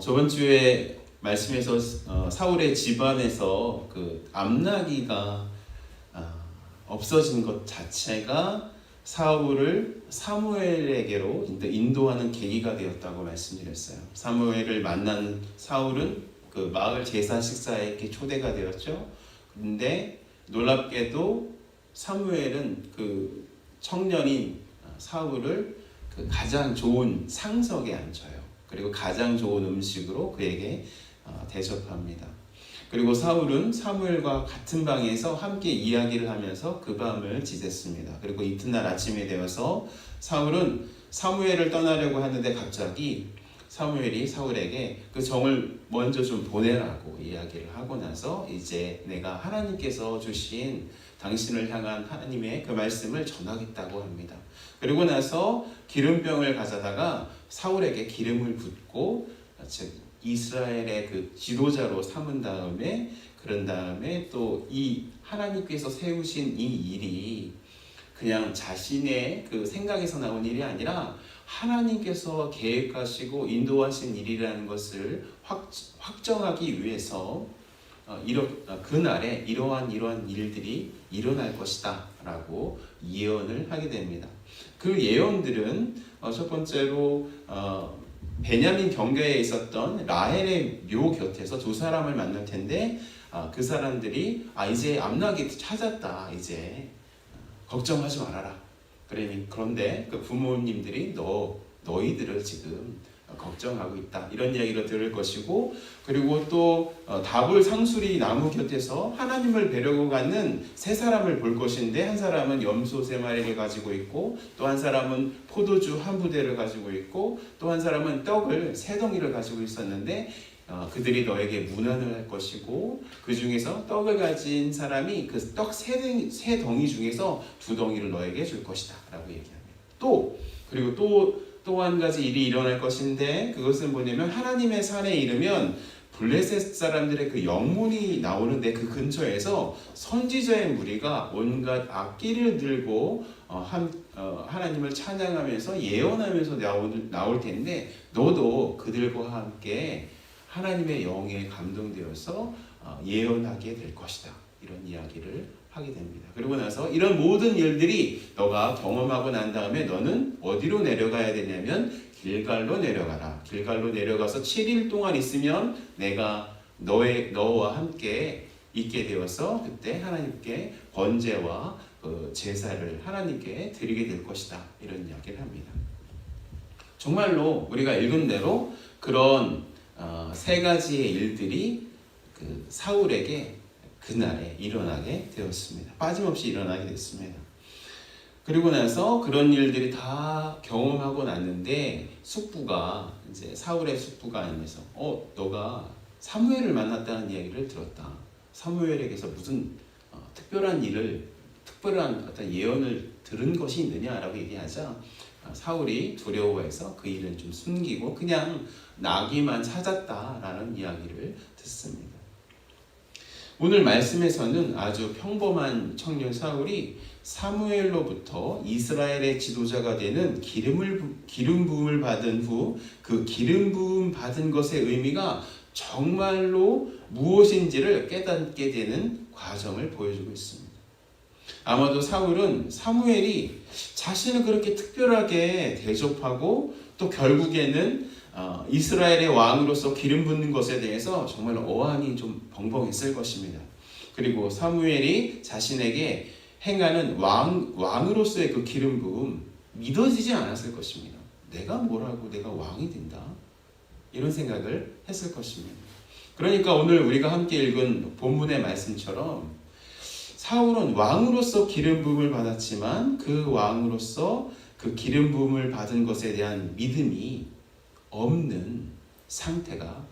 저번 주에 말씀에서 사울의 집안에서 그 암나기가 없어진 것 자체가 사울을 사무엘에게로 인도하는 계기가 되었다고 말씀드렸어요. 사무엘을 만난 사울은 그 마을 제사 식사에 이렇게 초대가 되었죠. 근데 놀랍게도 사무엘은 그 청년인 사울을 그 가장 좋은 상석에 앉혀요. 그리고 가장 좋은 음식으로 그에게 대접합니다. 그리고 사울은 사무엘과 같은 방에서 함께 이야기를 하면서 그 밤을 지냈습니다. 그리고 이튿날 아침이 되어서 사울은 사무엘을 떠나려고 하는데 갑자기 사무엘이 사울에게 그 정을 먼저 좀 보내라고 이야기를 하고 나서 이제 내가 하나님께서 주신 당신을 향한 하나님의 그 말씀을 전하겠다고 합니다. 그리고 나서 기름병을 가져다가 사울에게 기름을 붓고 즉 이스라엘의 그 지도자로 삼은 다음에 그런 다음에 또 이 하나님께서 세우신 이 일이 그냥 자신의 그 생각에서 나온 일이 아니라 하나님께서 계획하시고 인도하신 일이라는 것을 확정하기 위해서 그날에 이러한 일들이 일어날 것이다 라고 예언을 하게 됩니다. 그 예언들은 첫 번째로 베냐민 경계에 있었던 라헬의 묘 곁에서 두 사람을 만날 텐데 그 사람들이 이제 암나기 찾았다, 이제 걱정하지 말아라. 그런데 그 부모님들이 너희들을 지금 걱정하고 있다, 이런 이야기를 들을 것이고, 그리고 또 다볼 상수리 나무 곁에서 하나님을 뵈려고 가는 세 사람을 볼 것인데, 한 사람은 염소 3마리를 가지고 있고, 또 한 사람은 포도주 한 부대를 가지고 있고, 또 한 사람은 떡을 3덩이를 가지고 있었는데 그들이 너에게 문안을 할 것이고, 그 중에서 떡을 가진 사람이 그 떡 3덩이 중에서 2덩이를 너에게 줄 것이다 라고 얘기합니다. 그리고 또 한 가지 일이 일어날 것인데, 그것은 뭐냐면 하나님의 산에 이르면 블레셋 사람들의 그 영문이 나오는데 그 근처에서 선지자의 무리가 온갖 악기를 들고 하나님을 찬양하면서 예언하면서 나올 텐데, 너도 그들과 함께 하나님의 영에 감동되어서 예언하게 될 것이다, 이런 이야기를 하게 됩니다. 그리고 나서 이런 모든 일들이 너가 경험하고 난 다음에 너는 어디로 내려가야 되냐면 길갈로 내려가라. 길갈로 내려가서 7일 동안 있으면 내가 너와 함께 있게 되어서 그때 하나님께 번제와 제사를 하나님께 드리게 될 것이다, 이런 이야기를 합니다. 정말로 우리가 읽은 대로 그런 3가지의 일들이 그 사울에게 그날에 일어나게 되었습니다. 빠짐없이 일어나게 됐습니다. 그리고 나서 그런 일들이 다 경험하고 났는데 이제 사울의 숙부가 아니면서 너가 사무엘을 만났다는 이야기를 들었다. 사무엘에게서 무슨 특별한 어떤 예언을 들은 것이 있느냐라고 얘기하자 사울이 두려워해서 그 일은 좀 숨기고 그냥 나귀만 찾았다라는 이야기를 듣습니다. 오늘 말씀에서는 아주 평범한 청년 사울이 사무엘로부터 이스라엘의 지도자가 되는 기름 부음을 받은 후 그 기름 부음 받은 것의 의미가 정말로 무엇인지를 깨닫게 되는 과정을 보여주고 있습니다. 아마도 사울은 사무엘이 자신을 그렇게 특별하게 대접하고 또 결국에는 이스라엘의 왕으로서 기름 붓는 것에 대해서 정말 어안이 좀 벙벙했을 것입니다. 그리고 사무엘이 자신에게 행하는 왕으로서의 그 기름 부음 믿어지지 않았을 것입니다. 내가 왕이 된다, 이런 생각을 했을 것입니다. 그러니까 오늘 우리가 함께 읽은 본문의 말씀처럼 사울은 왕으로서 기름 부음을 받았지만 그 왕으로서 그 기름 부음을 받은 것에 대한 믿음이 없는 상태가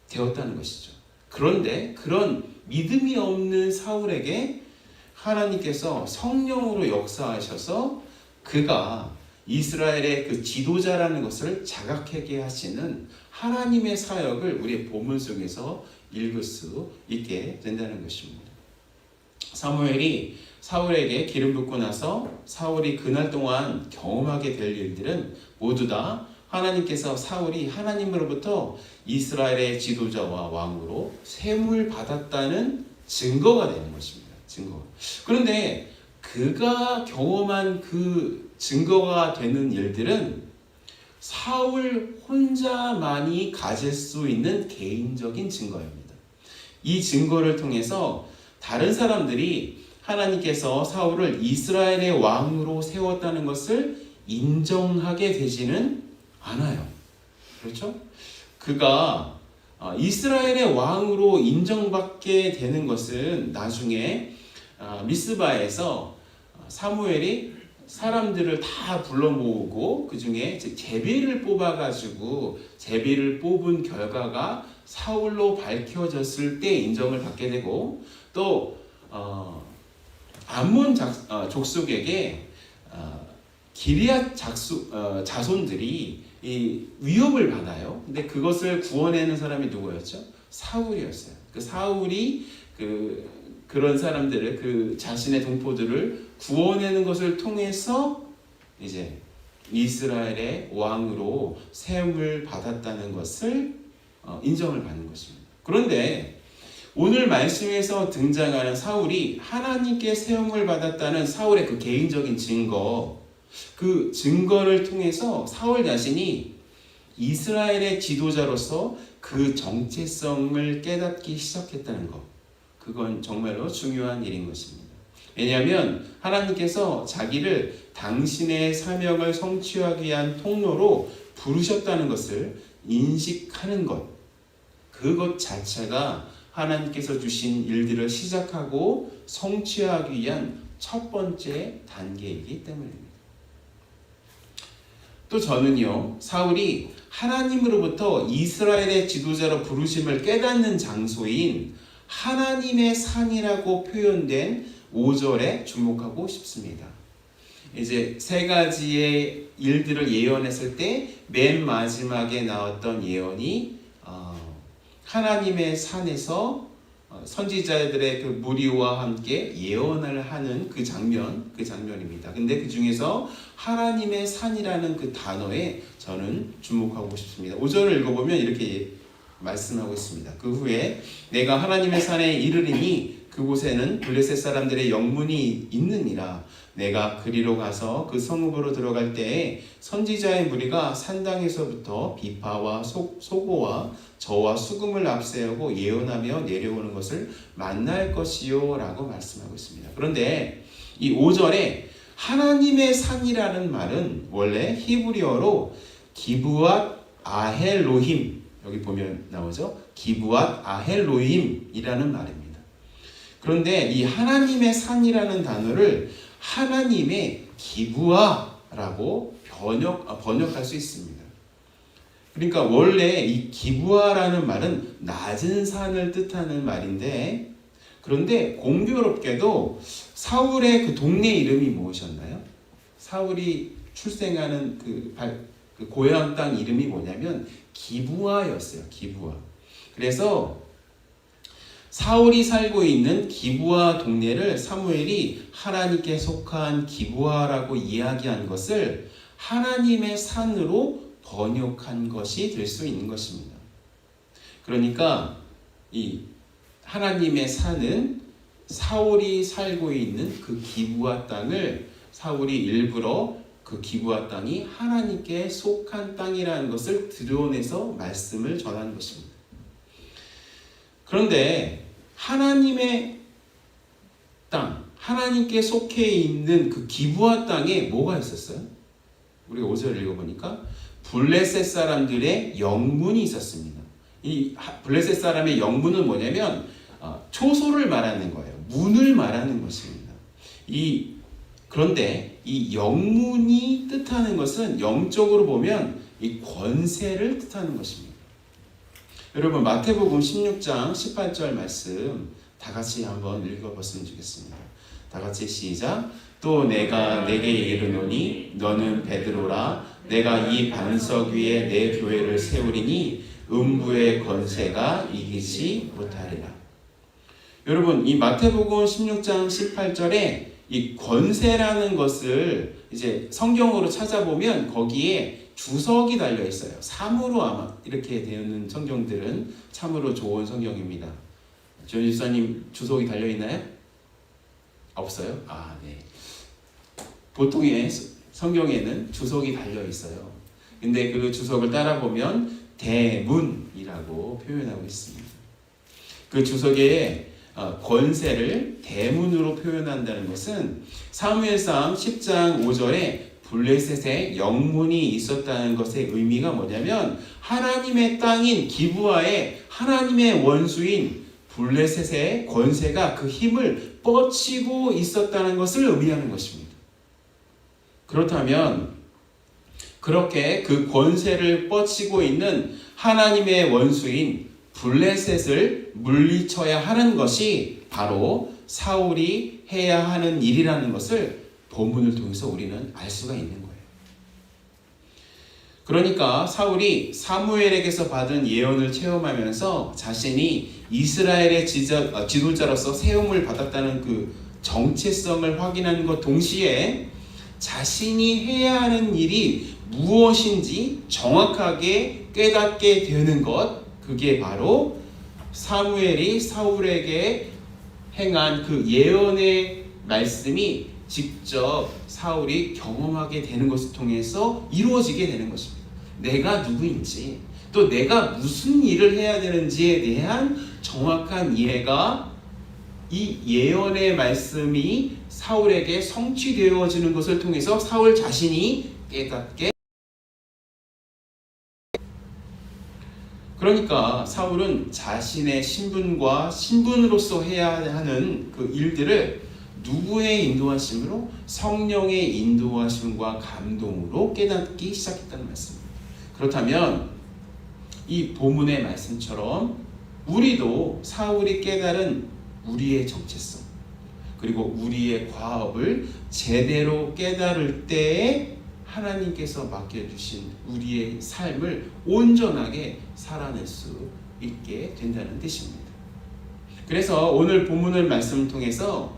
되었다는 것이죠. 그런데 그런 믿음이 없는 사울에게 하나님께서 성령으로 역사하셔서 그가 이스라엘의 그 지도자라는 것을 자각하게 하시는 하나님의 사역을 우리의 본문 속에서 읽을 수 있게 된다는 것입니다. 사무엘이 사울에게 기름 붓고 나서 사울이 그날 동안 경험하게 될 일들은 모두 다 하나님께서 사울이 하나님으로부터 이스라엘의 지도자와 왕으로 세움을 받았다는 증거가 되는 것입니다. 증거. 그런데 그가 경험한 그 증거가 되는 일들은 사울 혼자만이 가질 수 있는 개인적인 증거입니다. 이 증거를 통해서 다른 사람들이 하나님께서 사울을 이스라엘의 왕으로 세웠다는 것을 인정하게 되지는 않아요. 그렇죠? 그가 이스라엘의 왕으로 인정받게 되는 것은 나중에 미스바에서 사무엘이 사람들을 다 불러 모으고 그 중에 제비를 뽑아가지고 제비를 뽑은 결과가 사울로 밝혀졌을 때 인정을 받게 되고 또 암몬 족속에게 기리앗 자손들이 이 위협을 받아요. 근데 그것을 구원해낸 사람이 누구였죠? 사울이었어요. 그 사울이 그런 사람들을 그 자신의 동포들을 구원하는 것을 통해서 이제 이스라엘의 왕으로 세움을 받았다는 것을 인정을 받는 것입니다. 그런데 오늘 말씀에서 등장하는 사울이 하나님께 세움을 받았다는 사울의 그 개인적인 증거, 그 증거를 통해서 사울 자신이 이스라엘의 지도자로서 그 정체성을 깨닫기 시작했다는 것, 그건 정말로 중요한 일인 것입니다. 왜냐하면 하나님께서 자기를 당신의 사명을 성취하기 위한 통로로 부르셨다는 것을 인식하는 것, 그것 자체가 하나님께서 주신 일들을 시작하고 성취하기 위한 첫 번째 단계이기 때문입니다. 또 저는요, 사울이 하나님으로부터 이스라엘의 지도자로 부르심을 깨닫는 장소인 하나님의 산이라고 표현된 5절에 주목하고 싶습니다. 이제 세 가지의 일들을 예언했을 때 맨 마지막에 나왔던 예언이 하나님의 산에서 선지자들의 그 무리와 함께 예언을 하는 그 장면입니다. 근데 그 중에서 하나님의 산이라는 그 단어에 저는 주목하고 싶습니다. 5절을 읽어보면 이렇게 말씀하고 있습니다. 그 후에 내가 하나님의 산에 이르리니 그곳에는 블레셋 사람들의 영문이 있느니라. 내가 그리로 가서 그 성읍으로 들어갈 때에 선지자의 무리가 산당에서부터 비파와 소고와 저와 수금을 앞세우고 예언하며 내려오는 것을 만날 것이요 라고 말씀하고 있습니다. 그런데 이 5절에 하나님의 산이라는 말은 원래 히브리어로 기브앗 아헬로힘, 여기 보면 나오죠. 기브앗 아헬로힘이라는 말입니다. 그런데 이 하나님의 산이라는 단어를 하나님의 기브아라고 번역할 수 있습니다. 그러니까 원래 이 기브아라는 말은 낮은 산을 뜻하는 말인데, 그런데 공교롭게도 사울의 그 동네 이름이 무엇이었나요? 사울이 출생하는 그 고향 땅 이름이 뭐냐면 기브아였어요. 기브아. 그래서 사울이 살고 있는 기브아 동네를 사무엘이 하나님께 속한 기브아라고 이야기한 것을 하나님의 산으로 번역한 것이 될 수 있는 것입니다. 그러니까 이 하나님의 산은 사울이 살고 있는 그 기브아 땅을 사울이 일부러 그 기브아 땅이 하나님께 속한 땅이라는 것을 드러내서 말씀을 전하는 것입니다. 그런데 하나님의 땅, 하나님께 속해 있는 그 기브아 땅에 뭐가 있었어요? 우리가 5절을 읽어보니까 블레셋 사람들의 영문이 있었습니다. 이 블레셋 사람의 영문은 뭐냐면 초소를 말하는 거예요. 문을 말하는 것입니다. 그런데 이 영문이 뜻하는 것은 영적으로 보면 이 권세를 뜻하는 것입니다. 여러분 마태복음 16장 18절 말씀 다 같이 한번 읽어봤으면 좋겠습니다. 다 같이 시작. 또 내가 내게 이르노니 너는 베드로라. 내가 이 반석 위에 내 교회를 세우리니 음부의 권세가 이기지 못하리라. 여러분 이 마태복음 16장 18절에 이 권세라는 것을 이제 성경으로 찾아보면 거기에 주석이 달려 있어요. 참으로 아마 이렇게 되는 성경들은 참으로 좋은 성경입니다. 조현 집사님 주석이 달려 있나요? 없어요? 아, 네. 보통의 성경에는 주석이 달려 있어요. 근데 그 주석을 따라 보면 대문이라고 표현하고 있습니다. 그 주석의 권세를 대문으로 표현한다는 것은 사무엘상 10장 5절에 블레셋에 영문이 있었다는 것의 의미가 뭐냐면 하나님의 땅인 기브아에 하나님의 원수인 블레셋의 권세가 그 힘을 뻗치고 있었다는 것을 의미하는 것입니다. 그렇다면 그렇게 그 권세를 뻗치고 있는 하나님의 원수인 블레셋을 물리쳐야 하는 것이 바로 사울이 해야 하는 일이라는 것을 본문을 통해서 우리는 알 수가 있는 거예요. 그러니까 사울이 사무엘에게서 받은 예언을 체험하면서 자신이 이스라엘의 지도자로서 세움을 받았다는 그 정체성을 확인하는 것 동시에 자신이 해야 하는 일이 무엇인지 정확하게 깨닫게 되는 것, 그게 바로 사무엘이 사울에게 행한 그 예언의 말씀이 직접 사울이 경험하게 되는 것을 통해서 이루어지게 되는 것입니다. 내가 누구인지, 또 내가 무슨 일을 해야 되는지에 대한 정확한 이해가 이 예언의 말씀이 사울에게 성취되어지는 것을 통해서 사울 자신이 깨닫게. 그러니까 사울은 자신의 신분과 신분으로서 해야 하는 그 일들을 누구의 인도하심으로? 성령의 인도하심과 감동으로 깨닫기 시작했다는 말씀입니다. 그렇다면 이 본문의 말씀처럼 우리도 사울이 깨달은 우리의 정체성, 그리고 우리의 과업을 제대로 깨달을 때에 하나님께서 맡겨주신 우리의 삶을 온전하게 살아낼 수 있게 된다는 뜻입니다. 그래서 오늘 본문을 말씀을 통해서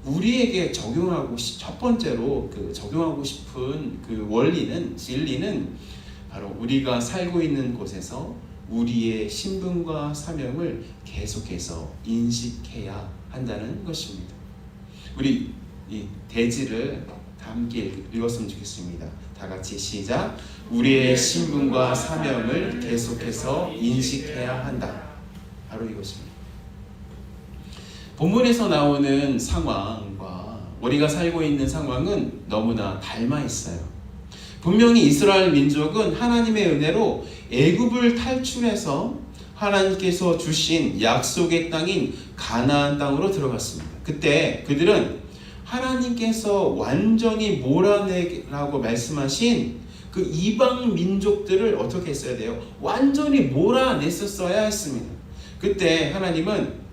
우리에게 첫 번째로 적용하고 싶은 그 원리는, 진리는 바로 우리가 살고 있는 곳에서 우리의 신분과 사명을 계속해서 인식해야 한다는 것입니다. 우리 이 대지를 다 함께 읽었으면 좋겠습니다. 다 같이 시작. 우리의 신분과 사명을 계속해서 인식해야 한다. 바로 이것입니다. 본문에서 나오는 상황과 우리가 살고 있는 상황은 너무나 닮아 있어요. 분명히 이스라엘 민족은 하나님의 은혜로 애굽을 탈출해서 하나님께서 주신 약속의 땅인 가나안 땅으로 들어갔습니다. 그때 그들은 하나님께서 완전히 몰아내라고 말씀하신 그 이방 민족들을 어떻게 했어야 돼요? 완전히 몰아냈었어야 했습니다. 그때 하나님은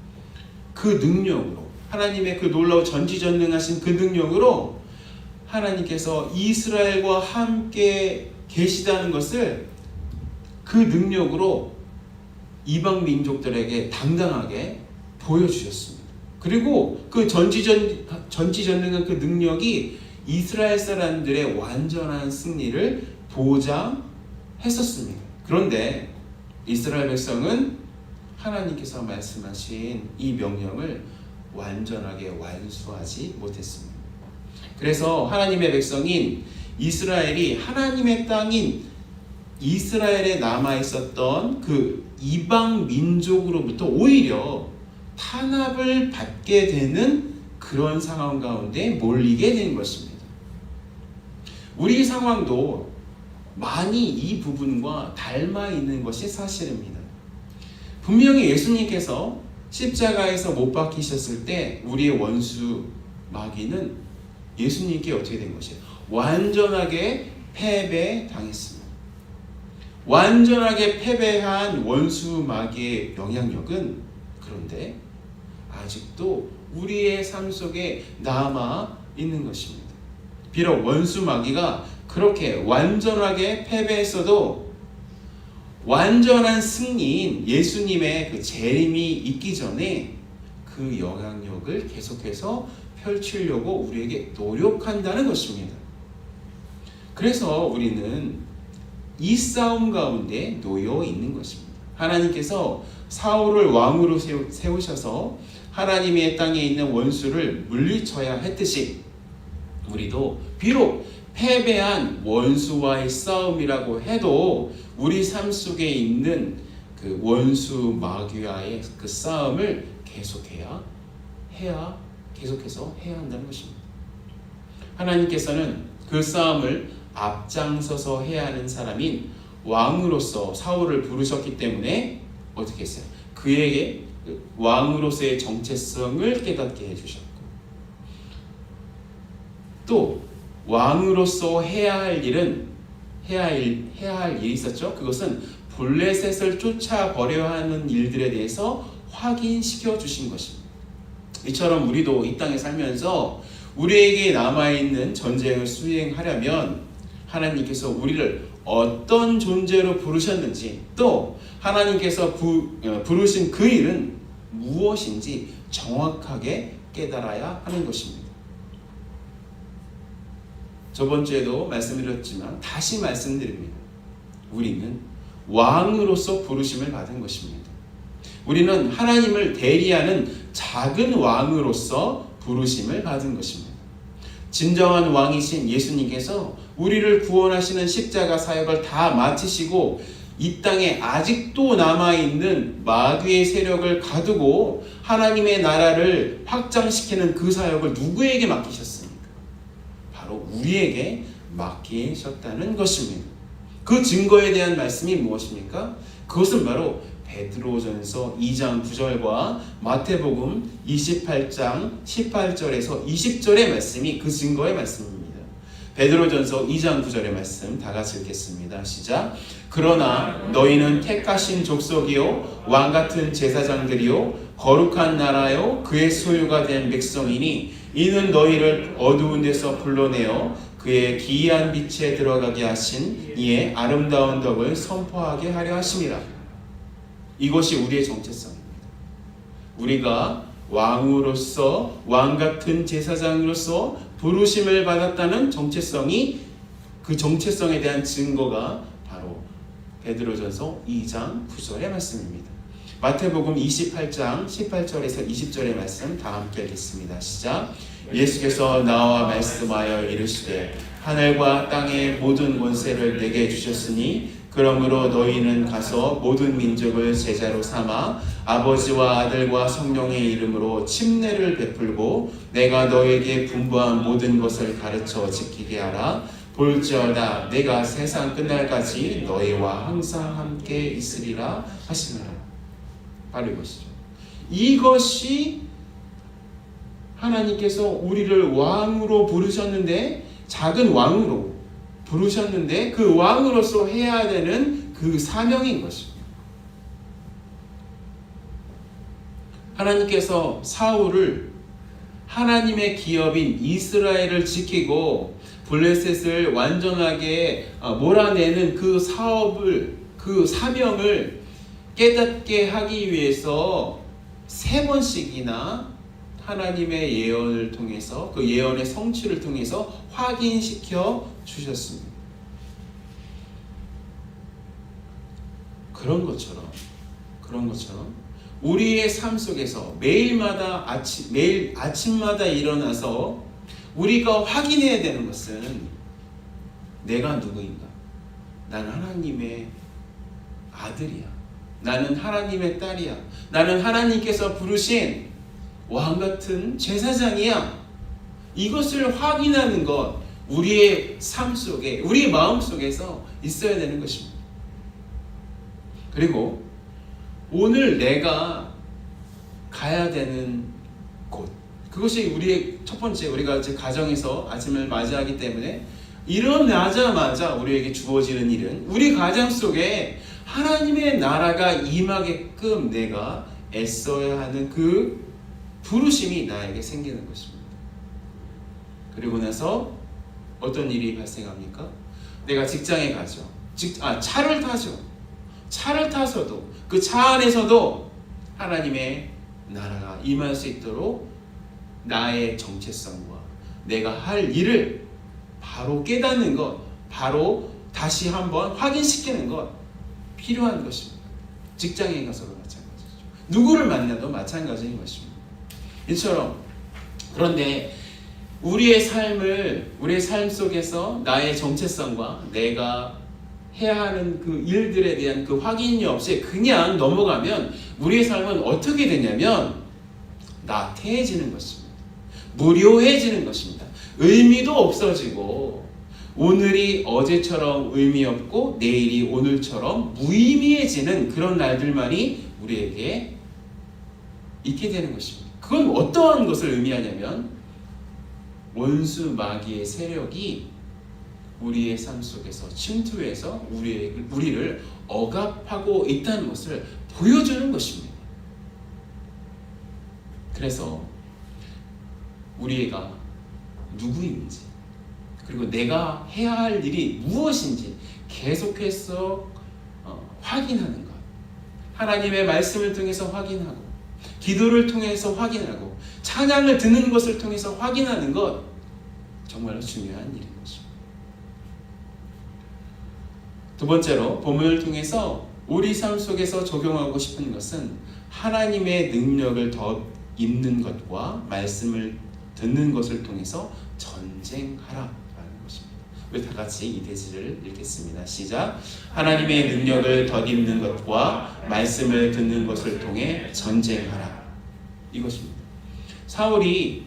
그 능력으로, 하나님의 그 놀라운 전지전능하신 그 능력으로 하나님께서 이스라엘과 함께 계시다는 것을 그 능력으로 이방 민족들에게 당당하게 보여주셨습니다. 그리고 그 전지전능한 그 능력이 이스라엘 사람들의 완전한 승리를 보장했었습니다. 그런데 이스라엘 백성은 하나님께서 말씀하신 이 명령을 완전하게 완수하지 못했습니다. 그래서 하나님의 백성인 이스라엘이 하나님의 땅인 이스라엘에 남아있었던 그 이방 민족으로부터 오히려 탄압을 받게 되는 그런 상황 가운데 몰리게 된 것입니다. 우리 상황도 많이 이 부분과 닮아 있는 것이 사실입니다. 분명히 예수님께서 십자가에서 못 박히셨을 때 우리의 원수 마귀는 예수님께 어떻게 된 것이에요? 완전하게 패배당했습니다. 완전하게 패배한 원수 마귀의 영향력은 그런데 아직도 우리의 삶 속에 남아 있는 것입니다. 비록 원수 마귀가 그렇게 완전하게 패배했어도 완전한 승리인 예수님의 그 재림이 있기 전에 그 영향력을 계속해서 펼치려고 우리에게 노력한다는 것입니다. 그래서 우리는 이 싸움 가운데 놓여 있는 것입니다. 하나님께서 사울을 왕으로 세우셔서 하나님의 땅에 있는 원수를 물리쳐야 했듯이 우리도 비록 패배한 원수와의 싸움이라고 해도 우리 삶 속에 있는 그 원수 마귀와의 그 싸움을 계속해서 해야 한다는 것입니다. 하나님께서는 그 싸움을 앞장서서 해야 하는 사람인 왕으로서 사울을 부르셨기 때문에 어떻게 했어요? 그에게 왕으로서의 정체성을 깨닫게 해주셨고, 또 왕으로서 해야 할 일이 있었죠. 그것은 블레셋을 쫓아버려야 하는 일들에 대해서 확인시켜 주신 것입니다. 이처럼 우리도 이 땅에 살면서 우리에게 남아있는 전쟁을 수행하려면 하나님께서 우리를 어떤 존재로 부르셨는지, 또 하나님께서 부르신 그 일은 무엇인지 정확하게 깨달아야 하는 것입니다. 저번 주에도 말씀드렸지만 다시 말씀드립니다. 우리는 왕으로서 부르심을 받은 것입니다. 우리는 하나님을 대리하는 작은 왕으로서 부르심을 받은 것입니다. 진정한 왕이신 예수님께서 우리를 구원하시는 십자가 사역을 다 마치시고 이 땅에 아직도 남아있는 마귀의 세력을 가두고 하나님의 나라를 확장시키는 그 사역을 누구에게 맡기셨습니까? 바로 우리에게 맡기셨다는 것입니다. 그 증거에 대한 말씀이 무엇입니까? 그것은 바로 베드로전서 2장 9절과 마태복음 28장 18절에서 20절의 말씀이 그 증거의 말씀입니다. 베드로전서 2장 9절의 말씀 다 같이 읽겠습니다. 시작. 그러나 너희는 택하신 족속이요 왕같은 제사장들이요 거룩한 나라요 그의 소유가 된 백성이니 이는 너희를 어두운 데서 불러내어 그의 기이한 빛에 들어가게 하신 이의 아름다운 덕을 선포하게 하려 하심이라. 이것이 우리의 정체성입니다. 우리가 왕으로서 왕같은 제사장으로서 부르심을 받았다는 정체성이, 그 정체성에 대한 증거가 바로 베드로전서 2장 9절의 말씀입니다. 마태복음 28장 18절에서 20절의 말씀 다 함께 읽겠습니다. 시작. 예수께서 나와 말씀하여 이르시되 하늘과 땅의 모든 권세를 내게 주셨으니 그러므로 너희는 가서 모든 민족을 제자로 삼아 아버지와 아들과 성령의 이름으로 침례를 베풀고 내가 너에게 분부한 모든 것을 가르쳐 지키게 하라. 볼지어다 내가 세상 끝날까지 너희와 항상 함께 있으리라 하시니라. 바로 이것이죠. 이것이 하나님께서 우리를 왕으로 부르셨는데, 작은 왕으로 부르셨는데 그 왕으로서 해야 되는 그 사명인 것입니다. 하나님께서 사울을 하나님의 기업인 이스라엘을 지키고 블레셋을 완전하게 몰아내는 그 사업을, 그 사명을 깨닫게 하기 위해서 3번씩이나 하나님의 예언을 통해서, 그 예언의 성취를 통해서 확인시켜 주셨습니다. 그런 것처럼 우리의 삶 속에서 매일 아침마다 일어나서 우리가 확인해야 되는 것은 내가 누구인가? 나는 하나님의 아들이야. 나는 하나님의 딸이야. 나는 하나님께서 부르신 왕같은 제사장이야. 이것을 확인하는 것, 우리의 삶 속에, 우리의 마음 속에서 있어야 되는 것입니다. 그리고 오늘 내가 가야 되는 곳, 그것이 우리의 첫 번째, 우리가 이제 가정에서 아침을 맞이하기 때문에 일어나자마자 우리에게 주어지는 일은 우리 가정 속에 하나님의 나라가 임하게끔 내가 애써야 하는 그 부르심이 나에게 생기는 것입니다. 그리고 나서 어떤 일이 발생합니까? 내가 직장에 가죠. 차를 타죠. 차를 타서도 그 차 안에서도 하나님의 나라가 임할 수 있도록 나의 정체성과 내가 할 일을 바로 깨닫는 것, 바로 다시 한번 확인시키는 것 필요한 것입니다. 직장에 가서도 마찬가지죠. 누구를 만나도 마찬가지인 것입니다. 이처럼 그런데 우리의 삶 속에서 나의 정체성과 내가 해야 하는 그 일들에 대한 그 확인이 없이 그냥 넘어가면 우리의 삶은 어떻게 되냐면 나태해지는 것입니다. 무료해지는 것입니다. 의미도 없어지고 오늘이 어제처럼 의미 없고 내일이 오늘처럼 무의미해지는 그런 날들만이 우리에게 있게 되는 것입니다. 그건 어떠한 것을 의미하냐면 원수 마귀의 세력이 우리의 삶 속에서 침투해서 우리를 억압하고 있다는 것을 보여주는 것입니다. 그래서 우리가 누구인지 그리고 내가 해야 할 일이 무엇인지 계속해서 확인하는 것, 하나님의 말씀을 통해서 확인하고 기도를 통해서 확인하고 찬양을 듣는 것을 통해서 확인하는 것 정말로 중요한 일인 것입니다. 두 번째로 본문을 통해서 우리 삶 속에서 적용하고 싶은 것은 하나님의 능력을 더 입는 것과 말씀을 듣는 것을 통해서 전쟁하라라는 것입니다. 우리 다 같이 이 대지를 읽겠습니다. 시작. 하나님의 능력을 덧입는 것과 말씀을 듣는 것을 통해 전쟁하라. 이것입니다. 사울이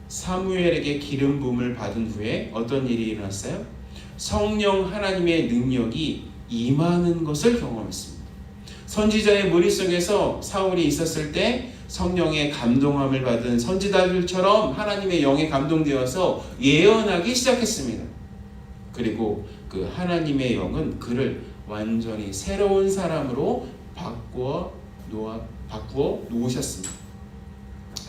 사무엘에게 기름 부음을 받은 후에 어떤 일이 일어났어요? 성령 하나님의 능력이 임하는 것을 경험했습니다. 선지자의 머릿속에서 사울이 있었을 때 성령의 감동함을 받은 선지자들처럼 하나님의 영에 감동되어서 예언하기 시작했습니다. 그리고 그 하나님의 영은 그를 완전히 새로운 사람으로 바꾸어 놓으셨습니다.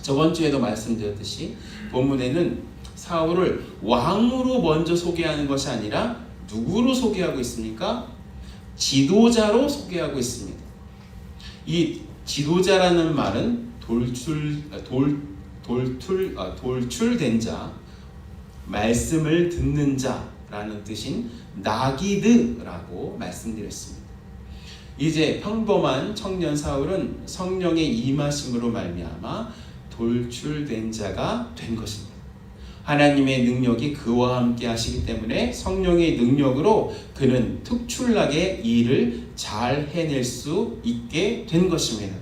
저번 주에도 말씀드렸듯이 본문에는 사울을 왕으로 먼저 소개하는 것이 아니라 누구로 소개하고 있습니까? 지도자로 소개하고 있습니다. 이 지도자라는 말은 돌출된 자, 말씀을 듣는 자라는 뜻인 나기드라고 말씀드렸습니다. 이제 평범한 청년 사울은 성령의 임하심으로 말미암아 돌출된 자가 된 것입니다. 하나님의 능력이 그와 함께 하시기 때문에 성령의 능력으로 그는 특출나게 일을 잘 해낼 수 있게 된 것입니다.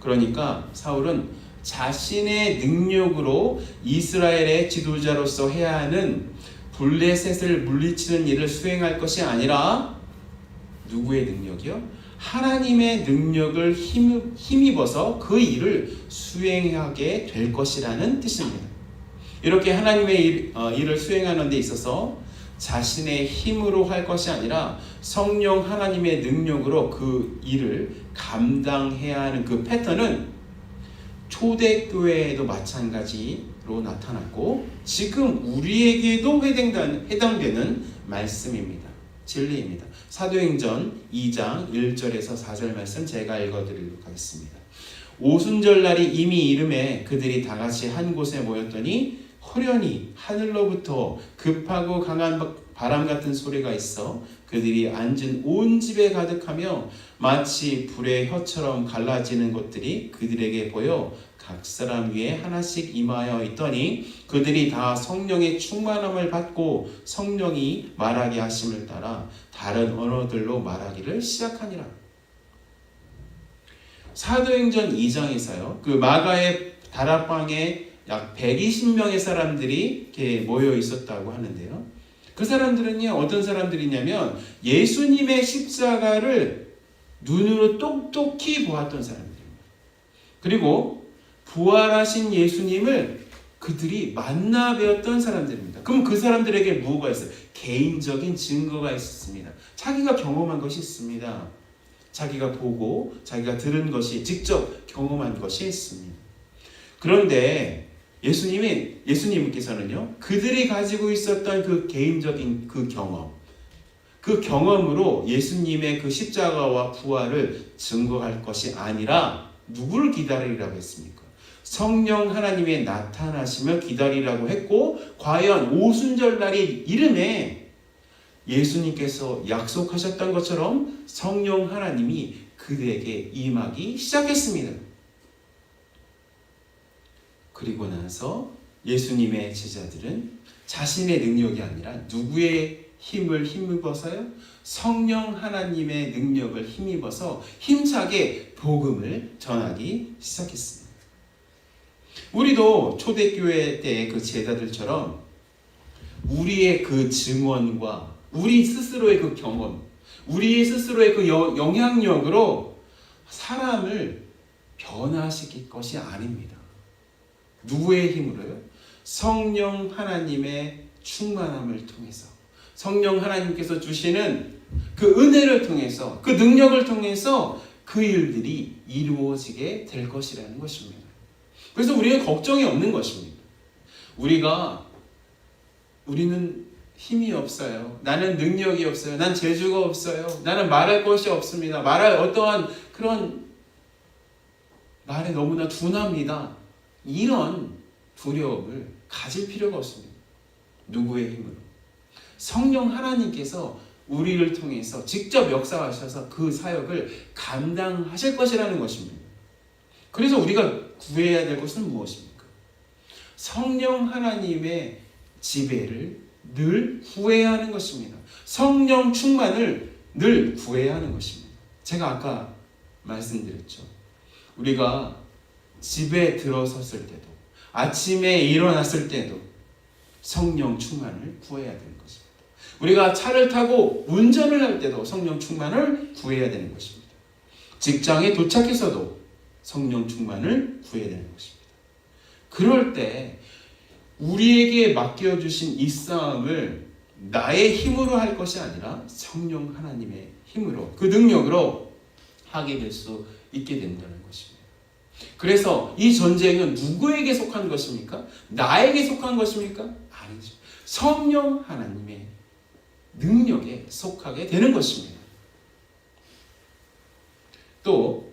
그러니까 사울은 자신의 능력으로 이스라엘의 지도자로서 해야 하는 블레셋을 물리치는 일을 수행할 것이 아니라 누구의 능력이요? 하나님의 능력을 힘입어서 그 일을 수행하게 될 것이라는 뜻입니다. 이렇게 하나님의 일을 수행하는 데 있어서 자신의 힘으로 할 것이 아니라 성령 하나님의 능력으로 그 일을 감당해야 하는 그 패턴은 초대교회에도 마찬가지로 나타났고 지금 우리에게도 해당되는 말씀입니다. 진리입니다. 사도행전 2장 1절에서 4절 말씀 제가 읽어드리도록 하겠습니다. 오순절날이 이미 이름에 그들이 다 같이 한 곳에 모였더니 호련히 하늘로부터 급하고 강한 바람 같은 소리가 있어 그들이 앉은 온 집에 가득하며 마치 불의 혀처럼 갈라지는 것들이 그들에게 보여 각 사람 위에 하나씩 임하여 있더니 그들이 다 성령의 충만함을 받고 성령이 말하게 하심을 따라 다른 언어들로 말하기를 시작하니라. 사도행전 2장에서요. 그 마가의 다락방에 약 120명의 사람들이 이렇게 모여 있었다고 하는데요. 그 사람들은요, 어떤 사람들이냐면 예수님의 십자가를 눈으로 똑똑히 보았던 사람들입니다. 그리고 부활하신 예수님을 그들이 만나 뵈었던 사람들입니다. 그럼 그 사람들에게 뭐가 있어요? 개인적인 증거가 있었습니다. 자기가 경험한 것이 있습니다. 자기가 보고 자기가 들은 것이 직접 경험한 것이 있습니다. 그런데 예수님께서는요, 그들이 가지고 있었던 그 개인적인 그 경험으로 예수님의 그 십자가와 부활을 증거할 것이 아니라 누구를 기다리라고 했습니까? 성령 하나님의 나타나심을 기다리라고 했고, 과연 오순절날이 이름에 예수님께서 약속하셨던 것처럼 성령 하나님이 그들에게 임하기 시작했습니다. 그리고 나서 예수님의 제자들은 자신의 능력이 아니라 누구의 힘을 힘입어서요? 성령 하나님의 능력을 힘입어서 힘차게 복음을 전하기 시작했습니다. 우리도 초대교회 때 그 제자들처럼 우리의 그 증언과 우리 스스로의 그 경험, 우리 스스로의 그 영향력으로 사람을 변화시킬 것이 아닙니다. 누구의 힘으로요? 성령 하나님의 충만함을 통해서, 성령 하나님께서 주시는 그 은혜를 통해서, 그 능력을 통해서 그 일들이 이루어지게 될 것이라는 것입니다. 그래서 우리는 걱정이 없는 것입니다. 우리는 힘이 없어요. 나는 능력이 없어요. 난 재주가 없어요. 나는 말할 것이 없습니다. 말할 어떠한 그런 말에 너무나 둔합니다. 이런 두려움을 가질 필요가 없습니다. 누구의 힘으로? 성령 하나님께서 우리를 통해서 직접 역사하셔서 그 사역을 감당하실 것이라는 것입니다. 그래서 우리가 구해야 될 것은 무엇입니까? 성령 하나님의 지배를 늘 구해야 하는 것입니다. 성령 충만을 늘 구해야 하는 것입니다. 제가 아까 말씀드렸죠. 우리가 집에 들어섰을 때도, 아침에 일어났을 때도 성령 충만을 구해야 되는 것입니다. 우리가 차를 타고 운전을 할 때도 성령 충만을 구해야 되는 것입니다. 직장에 도착해서도 성령 충만을 구해야 되는 것입니다. 그럴 때 우리에게 맡겨주신 이 싸움을 나의 힘으로 할 것이 아니라 성령 하나님의 힘으로, 그 능력으로 하게 될 수 있게 된다는 것입니다. 그래서 이 전쟁은 누구에게 속한 것입니까? 나에게 속한 것입니까? 아니죠. 성령 하나님의 능력에 속하게 되는 것입니다. 또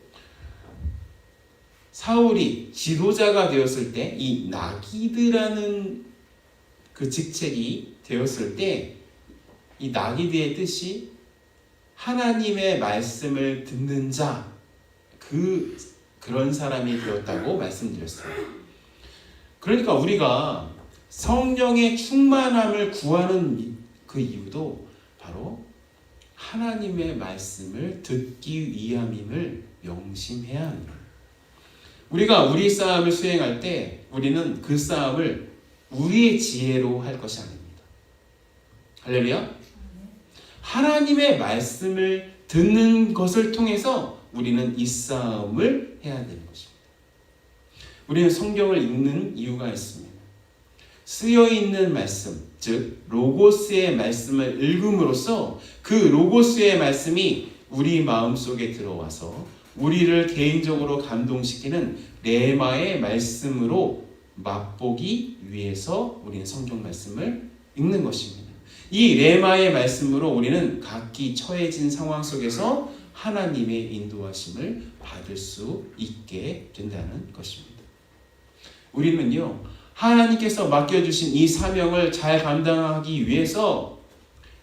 사울이 지도자가 되었을 때 이 나기드라는 그 직책이 되었을 때 이 나기드의 뜻이 하나님의 말씀을 듣는 자, 그런 사람이 되었다고 말씀드렸어요. 그러니까 우리가 성령의 충만함을 구하는 그 이유도 바로 하나님의 말씀을 듣기 위함임을 명심해야 합니다. 우리가 우리 싸움을 수행할 때 우리는 그 싸움을 우리의 지혜로 할 것이 아닙니다. 할렐루야. 하나님의 말씀을 듣는 것을 통해서 우리는 이 싸움을 해야 되는 것입니다. 우리는 성경을 읽는 이유가 있습니다. 쓰여있는 말씀, 즉 로고스의 말씀을 읽음으로써 그 로고스의 말씀이 우리 마음속에 들어와서 우리를 개인적으로 감동시키는 레마의 말씀으로 맛보기 위해서 우리는 성경 말씀을 읽는 것입니다. 이 레마의 말씀으로 우리는 각기 처해진 상황 속에서 하나님의 인도하심을 받을 수 있게 된다는 것입니다. 우리는요, 하나님께서 맡겨주신 이 사명을 잘 감당하기 위해서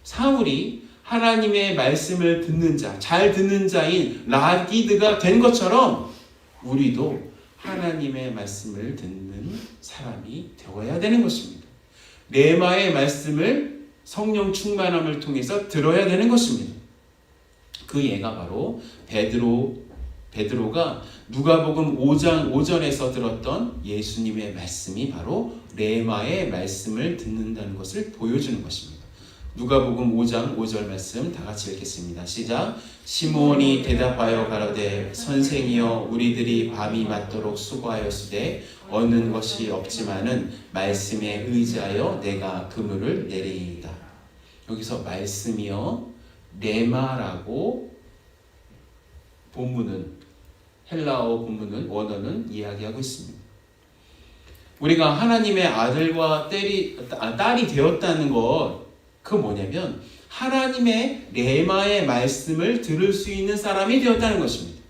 사울이 하나님의 말씀을 듣는 자, 잘 듣는 자인 라기드가 된 것처럼 우리도 하나님의 말씀을 듣는 사람이 되어야 되는 것입니다. 레마의 말씀을 성령 충만함을 통해서 들어야 되는 것입니다. 그 예가 바로 베드로가 누가복음 5장 5절에서 들었던 예수님의 말씀이 바로 레마의 말씀을 듣는다는 것을 보여주는 것입니다. 누가복음 5장 5절 말씀 다 같이 읽겠습니다. 시작. 시몬이 대답하여 가로되 선생이여 우리들이 밤이 맞도록 수고하였으되 얻는 것이 없지만은 말씀에 의지하여 내가 그물을 내리이다. 여기서 말씀이요 레마라고 본문은 헬라어 본문은 원어는 이야기하고 있습니다. 우리가 하나님의 아들과 딸이 되었다는 것, 그 뭐냐면 하나님의 레마의 말씀을 들을 수 있는 사람이 되었다는 것입니다.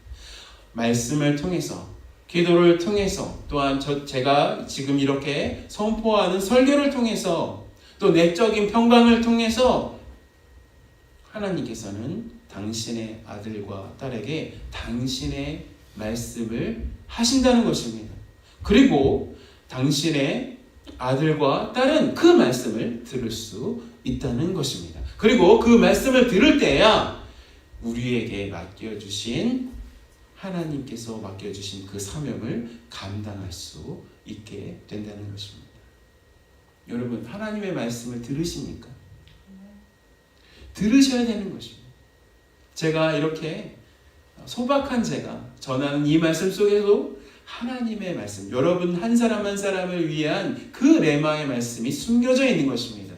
말씀을 통해서, 기도를 통해서, 또한 제가 지금 이렇게 선포하는 설교를 통해서, 또 내적인 평강을 통해서 하나님께서는 당신의 아들과 딸에게 당신의 말씀을 하신다는 것입니다. 그리고 당신의 아들과 딸은 그 말씀을 들을 수 있다는 것입니다. 그리고 그 말씀을 들을 때야 우리에게 맡겨주신 하나님께서 맡겨주신 그 사명을 감당할 수 있게 된다는 것입니다. 여러분, 하나님의 말씀을 들으십니까? 들으셔야 되는 것입니다. 제가 이렇게 소박한 제가 전하는 이 말씀 속에도 하나님의 말씀, 여러분 한 사람 한 사람을 위한 그 레마의 말씀이 숨겨져 있는 것입니다.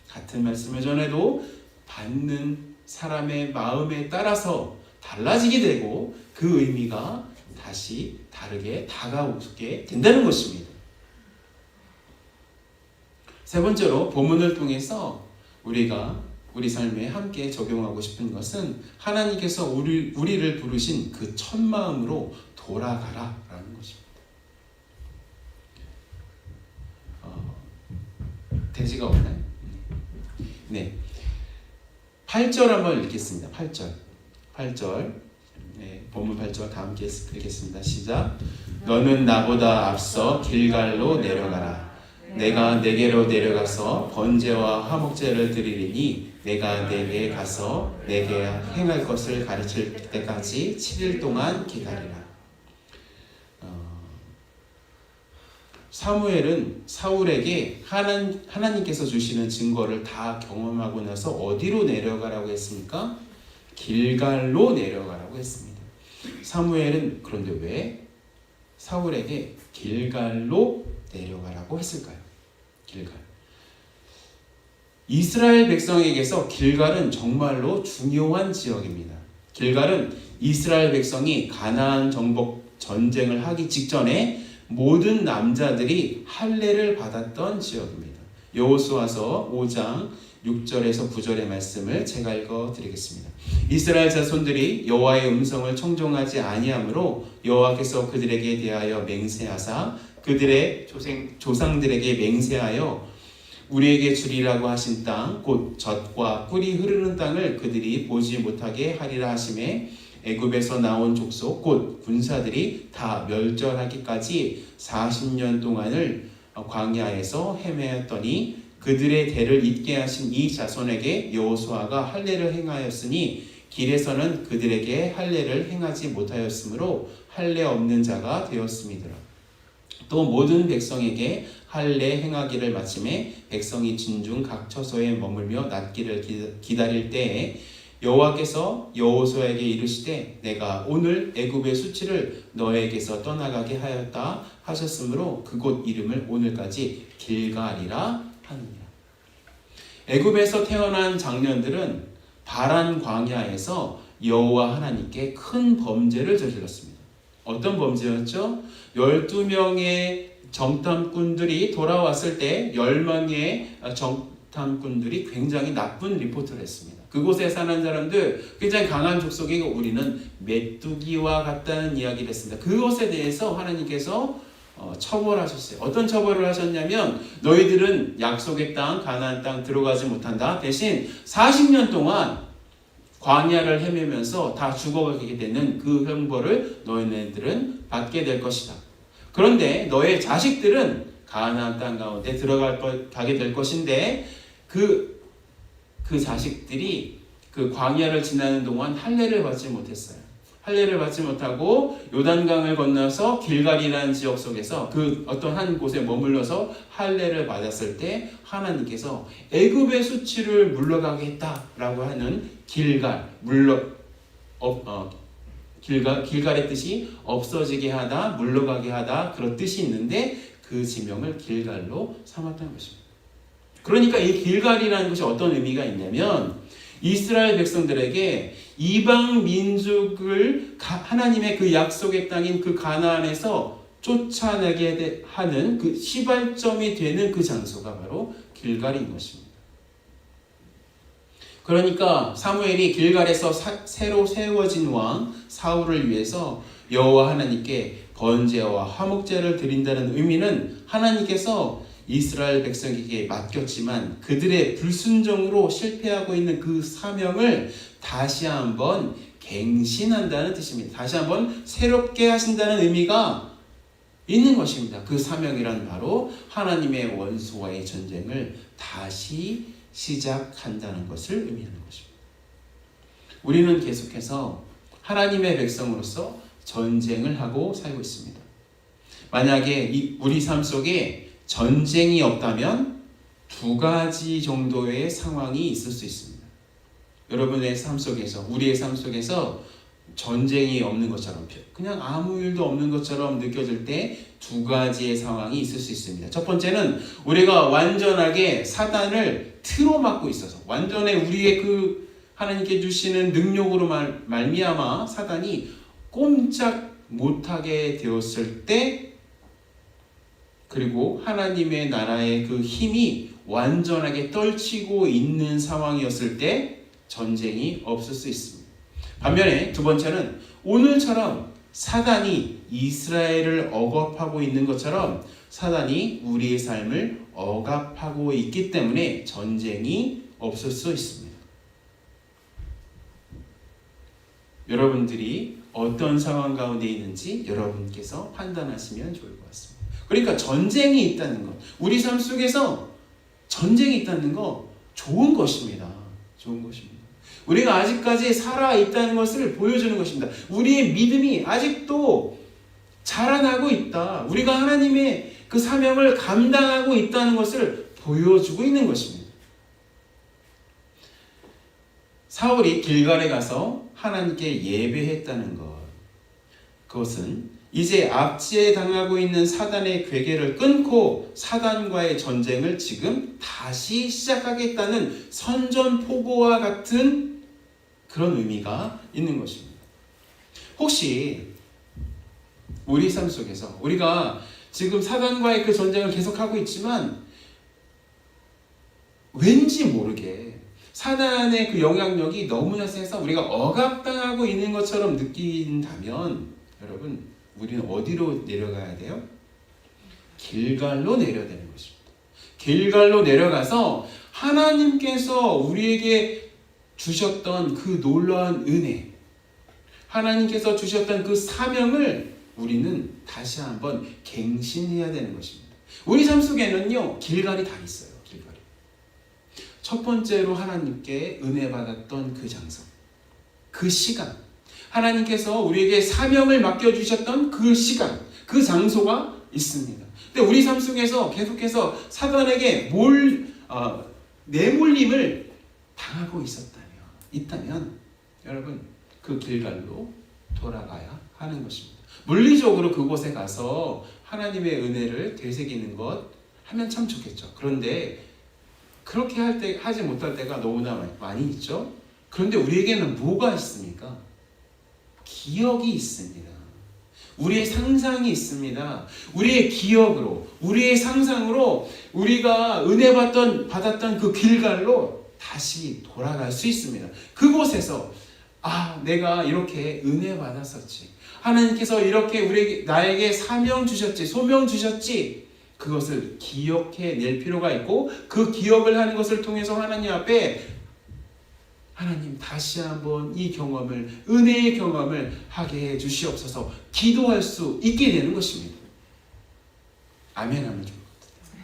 같은 말씀을 전해도 받는 사람의 마음에 따라서 달라지게 되고 그 의미가 다시 다르게 다가오게 된다는 것입니다. 세 번째로 본문을 통해서 우리가 우리 삶에 함께 적용하고 싶은 것은 하나님께서 우리를 부르신 그 첫 마음으로 돌아가라라는 것입니다. 돼지가 없나요? 네. 8절 한번 읽겠습니다. 8절. 네, 본문 8절 다 함께 읽겠습니다. 시작. 너는 나보다 앞서 길갈로 내려가라. 내가 내게로 내려가서 번제와 화목제를 드리리니 내가 내게 가서 내게 행할 것을 가르칠 때까지 7일 동안 기다리라. 사무엘은 사울에게 하나님께서 주시는 증거를 다 경험하고 나서 어디로 내려가라고 했습니까? 길갈로 내려가라고 했습니다. 사무엘은 그런데 왜 사울에게 길갈로 내려가라고 했을까요? 길갈. 이스라엘 백성에게서 길갈은 정말로 중요한 지역입니다. 길갈은 이스라엘 백성이 가나안 정복 전쟁을 하기 직전에 모든 남자들이 할례를 받았던 지역입니다. 여호수아서 5장 6절에서 9절의 말씀을 제가 읽어드리겠습니다. 이스라엘 자손들이 여호와의 음성을 청종하지 아니하므로 여호와께서 그들에게 대하여 맹세하사 그들의 조상들에게 맹세하여 우리에게 주리라고 하신 땅 곧 젖과 꿀이 흐르는 땅을 그들이 보지 못하게 하리라 하시매 애굽에서 나온 족속 곧 군사들이 다 멸절하기까지 40년 동안을 광야에서 헤매었더니 그들의 대를 잇게 하신 이 자손에게 여호수아가 할례를 행하였으니 길에서는 그들에게 할례를 행하지 못하였으므로 할례 없는 자가 되었음이더라. 또 모든 백성에게 할례 행하기를 마침에 백성이 진중 각 처소에 머물며 낫기를 기다릴 때에 여호와께서 여호수아에게 이르시되 내가 오늘 애굽의 수치를 너에게서 떠나가게 하였다 하셨으므로 그곳 이름을 오늘까지 길갈이라 하느니라. 애굽에서 태어난 장년들은 바란 광야에서 여호와 하나님께 큰 범죄를 저질렀습니다. 어떤 범죄였죠? 12명의 정탐꾼들이 돌아왔을 때 10명의 정탐꾼들이 굉장히 나쁜 리포트를 했습니다. 그곳에 사는 사람들 굉장히 강한 족속이고 우리는 메뚜기와 같다는 이야기를 했습니다. 그것에 대해서 하나님께서 처벌하셨어요. 어떤 처벌을 하셨냐면 너희들은 약속의 땅 가나안 땅 들어가지 못한다. 대신 40년 동안 광야를 헤매면서 다 죽어가게 되는 그 형벌을 너희들은 받게 될 것이다. 그런데 너의 자식들은 가나안 땅 가운데 가게 될 것인데 그 자식들이 그 광야를 지나는 동안 할례를 받지 못했어요. 할례를 받지 못하고 요단강을 건너서 길갈이라는 지역 속에서 그 어떤 한 곳에 머물러서 할례를 받았을 때 하나님께서 애굽의 수치를 물러가게 했다라고 하는 길갈의 뜻이 없어지게 하다, 물러가게 하다 그런 뜻이 있는데 그 지명을 길갈로 삼았다는 것입니다. 그러니까 이 길갈이라는 것이 어떤 의미가 있냐면 이스라엘 백성들에게 이방 민족을 하나님의 그 약속의 땅인 그 가나안에서 쫓아내게 하는 그 시발점이 되는 그 장소가 바로 길갈인 것입니다. 그러니까 사무엘이 길갈에서 새로 세워진 왕 사울을 위해서 여호와 하나님께 번제와 화목제를 드린다는 의미는 하나님께서 이스라엘 백성에게 맡겼지만 그들의 불순종으로 실패하고 있는 그 사명을 다시 한번 갱신한다는 뜻입니다. 다시 한번 새롭게 하신다는 의미가 있는 것입니다. 그 사명이란 바로 하나님의 원수와의 전쟁을 다시 시작한다는 것을 의미하는 것입니다. 우리는 계속해서 하나님의 백성으로서 전쟁을 하고 살고 있습니다. 만약에 우리 삶 속에 전쟁이 없다면 두 가지 정도의 상황이 있을 수 있습니다. 여러분의 삶 속에서, 우리의 삶 속에서 전쟁이 없는 것처럼, 그냥 아무 일도 없는 것처럼 느껴질 때 두 가지의 상황이 있을 수 있습니다. 첫 번째는 우리가 완전하게 사단을 틀어막고 있어서, 완전히 우리의 그 하나님께 주시는 능력으로 말미암아 사단이 꼼짝 못하게 되었을 때, 그리고 하나님의 나라의 그 힘이 완전하게 떨치고 있는 상황이었을 때 전쟁이 없을 수 있습니다. 반면에 두 번째는 오늘처럼 사단이 이스라엘을 억압하고 있는 것처럼 사단이 우리의 삶을 억압하고 있기 때문에 전쟁이 없을 수 있습니다. 여러분들이 어떤 상황 가운데 있는지 여러분께서 판단하시면 좋을 것 같습니다. 그러니까 전쟁이 있다는 것, 우리 삶 속에서 전쟁이 있다는 거 좋은 것입니다. 좋은 것입니다. 우리가 아직까지 살아있다는 것을 보여주는 것입니다. 우리의 믿음이 아직도 자라나고 있다. 우리가 하나님의 그 사명을 감당하고 있다는 것을 보여주고 있는 것입니다. 사울이 길갈에 가서 하나님께 예배했다는 것, 그것은 이제 압제에 당하고 있는 사단의 괴계를 끊고 사단과의 전쟁을 지금 다시 시작하겠다는 선전포고와 같은 그런 의미가 있는 것입니다. 혹시 우리 삶 속에서 우리가 지금 사단과의 그 전쟁을 계속하고 있지만 왠지 모르게 사단의 그 영향력이 너무나 세서 우리가 억압당하고 있는 것처럼 느낀다면 여러분, 우리는 어디로 내려가야 돼요? 길갈로 내려야 되는 것입니다. 길갈로 내려가서 하나님께서 우리에게 주셨던 그 놀라운 은혜, 하나님께서 주셨던 그 사명을 우리는 다시 한번 갱신해야 되는 것입니다. 우리 삶 속에는요, 길갈이 다 있어요. 길갈이. 첫 번째로 하나님께 은혜 받았던 그 장소, 그 시간, 하나님께서 우리에게 사명을 맡겨주셨던 그 시간, 그 장소가 있습니다. 근데 우리 삶 속에서 계속해서 사단에게 내몰림을 당하고 있다면 여러분, 그 길갈로 돌아가야 하는 것입니다. 물리적으로 그곳에 가서 하나님의 은혜를 되새기는 것 하면 참 좋겠죠. 그런데 그렇게 하지 못할 때가 너무나 많이 있죠. 그런데 우리에게는 뭐가 있습니까? 기억이 있습니다. 우리의 상상이 있습니다. 우리의 기억으로, 우리의 상상으로 우리가 은혜 받았던 그 길갈로 다시 돌아갈 수 있습니다. 그곳에서 내가 이렇게 은혜 받았었지. 하나님께서 이렇게 나에게 사명 주셨지, 소명 주셨지. 그것을 기억해낼 필요가 있고, 그 기억을 하는 것을 통해서 하나님 앞에 하나님 다시 한번 이 경험을, 은혜의 경험을 하게 해 주시옵소서 기도할 수 있게 되는 것입니다. 아멘 하면 좋을 것 같아요.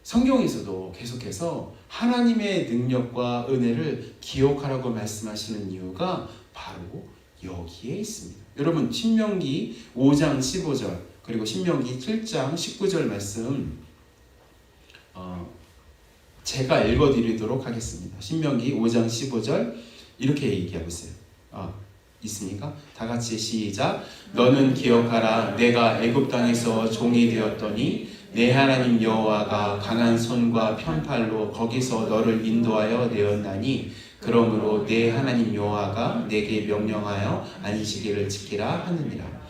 성경에서도 계속해서 하나님의 능력과 은혜를 기억하라고 말씀하시는 이유가 바로 여기에 있습니다. 여러분, 신명기 5장 15절 그리고 신명기 7장 19절 말씀 제가 읽어드리도록 하겠습니다. 신명기 5장 15절 이렇게 얘기하고 있어요. 있습니까? 다 같이 시작. 너는 기억하라. 내가 애굽 땅에서 종이 되었더니 내 하나님 여호와가 강한 손과 편팔로 거기서 너를 인도하여 내었나니 그러므로 내 하나님 여호와가 내게 명령하여 안식일을 지키라 하느니라.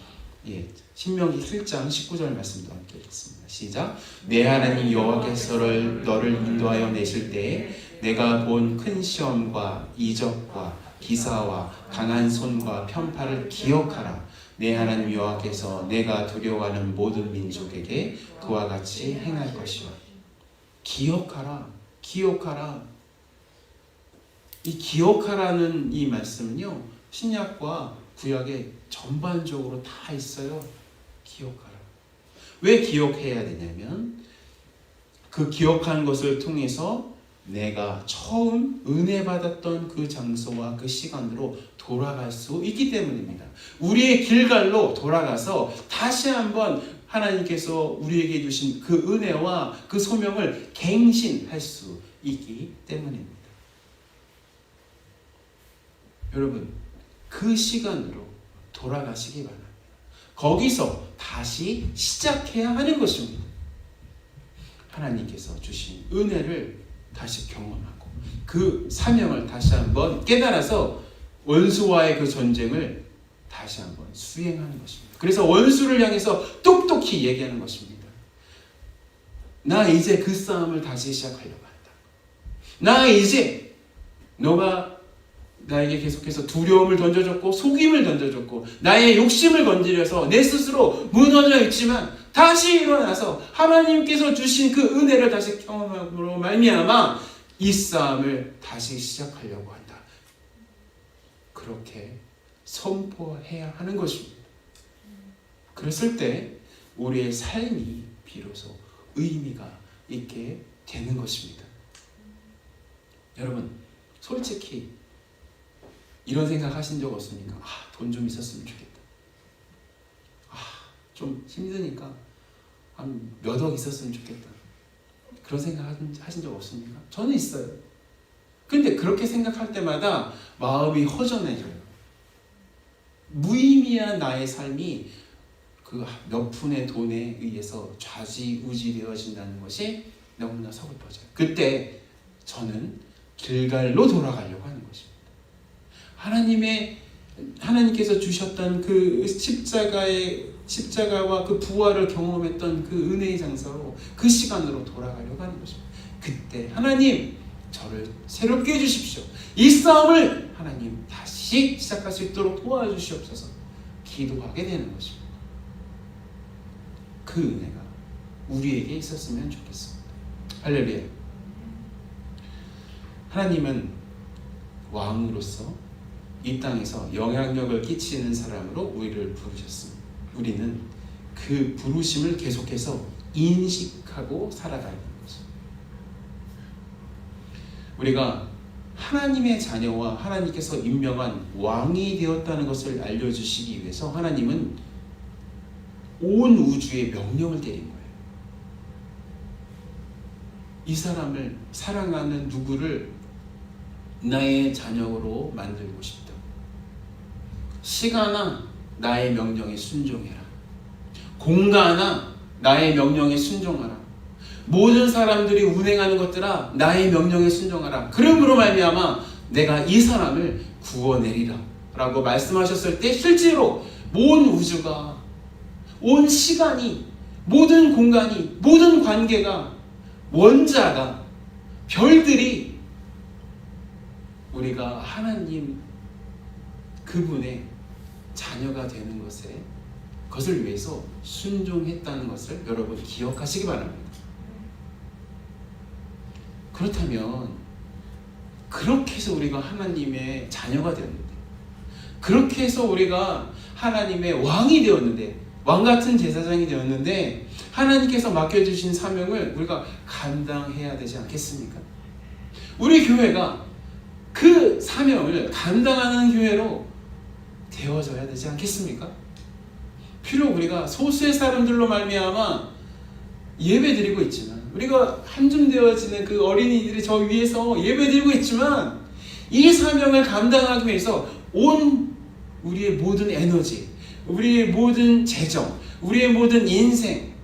신명기 7장 19절 말씀도 함께 읽겠습니다. 시작. 내 하나님 여호와께서 너를 인도하여 내실 때에 내가 본 큰 시험과 이적과 기사와 강한 손과 편팔을 기억하라. 내 하나님 여호와께서 내가 두려워하는 모든 민족에게 그와 같이 행할 것이라. 기억하라. 기억하라. 이 기억하라는 이 말씀은요, 신약과 구약에 전반적으로 다 있어요. 기억하라. 왜 기억해야 되냐면 그 기억하는 것을 통해서 내가 처음 은혜 받았던 그 장소와 그 시간으로 돌아갈 수 있기 때문입니다. 우리의 길갈로 돌아가서 다시 한번 하나님께서 우리에게 주신 그 은혜와 그 소명을 갱신할 수 있기 때문입니다. 여러분, 그 시간으로 돌아가시기 바랍니다. 거기서 다시 시작해야 하는 것입니다. 하나님께서 주신 은혜를 다시 경험하고 그 사명을 다시 한번 깨달아서 원수와의 그 전쟁을 다시 한번 수행하는 것입니다. 그래서 원수를 향해서 똑똑히 얘기하는 것입니다. 나 이제 그 싸움을 다시 시작하려고 한다. 나 이제 너가 나에게 계속해서 두려움을 던져줬고 속임을 던져줬고 나의 욕심을 건드려서 내 스스로 무너져 있지만 다시 일어나서 하나님께서 주신 그 은혜를 다시 경험함으로 말미암아 이 싸움을 다시 시작하려고 한다. 그렇게 선포해야 하는 것입니다. 그랬을 때 우리의 삶이 비로소 의미가 있게 되는 것입니다. 여러분, 솔직히 이런 생각 하신 적 없습니까? 돈 좀 있었으면 좋겠다. 좀 힘드니까 한 몇 억 있었으면 좋겠다. 그런 생각 하신 적 없습니까? 저는 있어요. 근데 그렇게 생각할 때마다 마음이 허전해져요. 무의미한 나의 삶이 그 몇 푼의 돈에 의해서 좌지우지 되어진다는 것이 너무나 서글퍼져요. 그때 저는 길갈로 돌아가려고 하는 것입니다. 하나님께서 주셨던 그 십자가와 그 부활을 경험했던 그 은혜의 장소로 그 시간으로 돌아가려고 하는 것입니다. 그때 하나님 저를 새롭게 해주십시오. 이 싸움을 하나님 다시 시작할 수 있도록 도와주시옵소서 기도하게 되는 것입니다. 그 은혜가 우리에게 있었으면 좋겠습니다. 할렐루야. 하나님은 왕으로서 이 땅에서 영향력을 끼치는 사람으로 우리를 부르셨습니다. 우리는 그 부르심을 계속해서 인식하고 살아가야 하는 것입니다. 우리가 하나님의 자녀와 하나님께서 임명한 왕이 되었다는 것을 알려주시기 위해서 하나님은 온 우주에 명령을 내린 거예요. 이 사람을 사랑하는 누구를 나의 자녀로 만들고 싶다. 시간아 나의 명령에 순종해라. 공간아 나의 명령에 순종하라. 모든 사람들이 운행하는 것들아 나의 명령에 순종하라. 그러므로 말미암아 내가 이 사람을 구원내리라 라고 말씀하셨을 때 실제로 온 우주가, 온 시간이, 모든 공간이, 모든 관계가, 원자가, 별들이 우리가 하나님 그분의 자녀가 되는 것을 위해서 순종했다는 것을 여러분 기억하시기 바랍니다. 그렇다면 그렇게 해서 우리가 하나님의 자녀가 되었는데, 그렇게 해서 우리가 하나님의 왕이 되었는데, 왕같은 제사장이 되었는데 하나님께서 맡겨주신 사명을 우리가 감당해야 되지 않겠습니까? 우리 교회가 그 사명을 감당하는 교회로 되어져야 되지 않겠습니까? 비록 우리가 소수의 사람들로 말미암아 예배드리고 있지만, 우리가 한줌 되어지는 그 어린이들이 저 위에서 예배드리고 있지만, 이 사명을 감당하기 위해서 온 우리의 모든 에너지, 우리의 모든 재정, 우리의 모든 인생,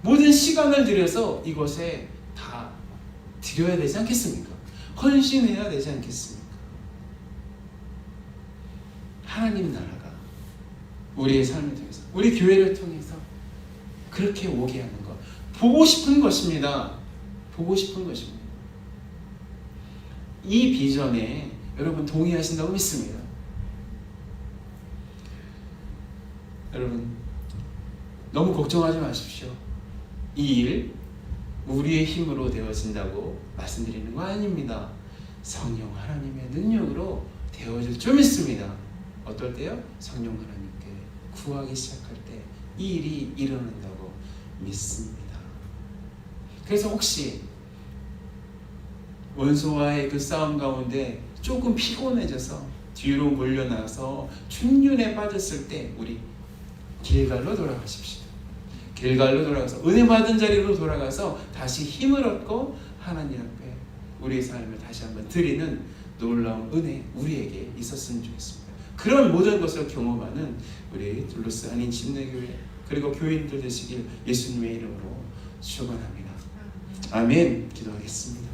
모든 시간을 들여서 이것에 다 드려야 되지 않겠습니까? 헌신해야 되지 않겠습니까? 하나님 나라가 우리의 삶을 통해서, 우리 교회를 통해서 그렇게 오게 하는 것, 보고 싶은 것입니다. 보고 싶은 것입니다. 이 비전에 여러분 동의하신다고 믿습니다. 여러분 너무 걱정하지 마십시오. 이 일 우리의 힘으로 되어진다고 말씀드리는 거 아닙니다. 성령 하나님의 능력으로 되어질 줄 믿습니다. 어떨 때요? 성령 하나님께 구하기 시작할 때 이 일이 일어난다고 믿습니다. 그래서 혹시 원수와의 그 싸움 가운데 조금 피곤해져서 뒤로 물러나서 충륜에 빠졌을 때 우리 길갈로 돌아가십시오. 길갈로 돌아가서 은혜 받은 자리로 돌아가서 다시 힘을 얻고 하나님 앞에 우리의 삶을 다시 한번 드리는 놀라운 은혜 우리에게 있었으면 좋겠습니다. 그런 모든 것을 경험하는 우리 둘로스 한인 침례교회 그리고 교인들 되시길 예수님의 이름으로 축원합니다. 아멘. 기도하겠습니다.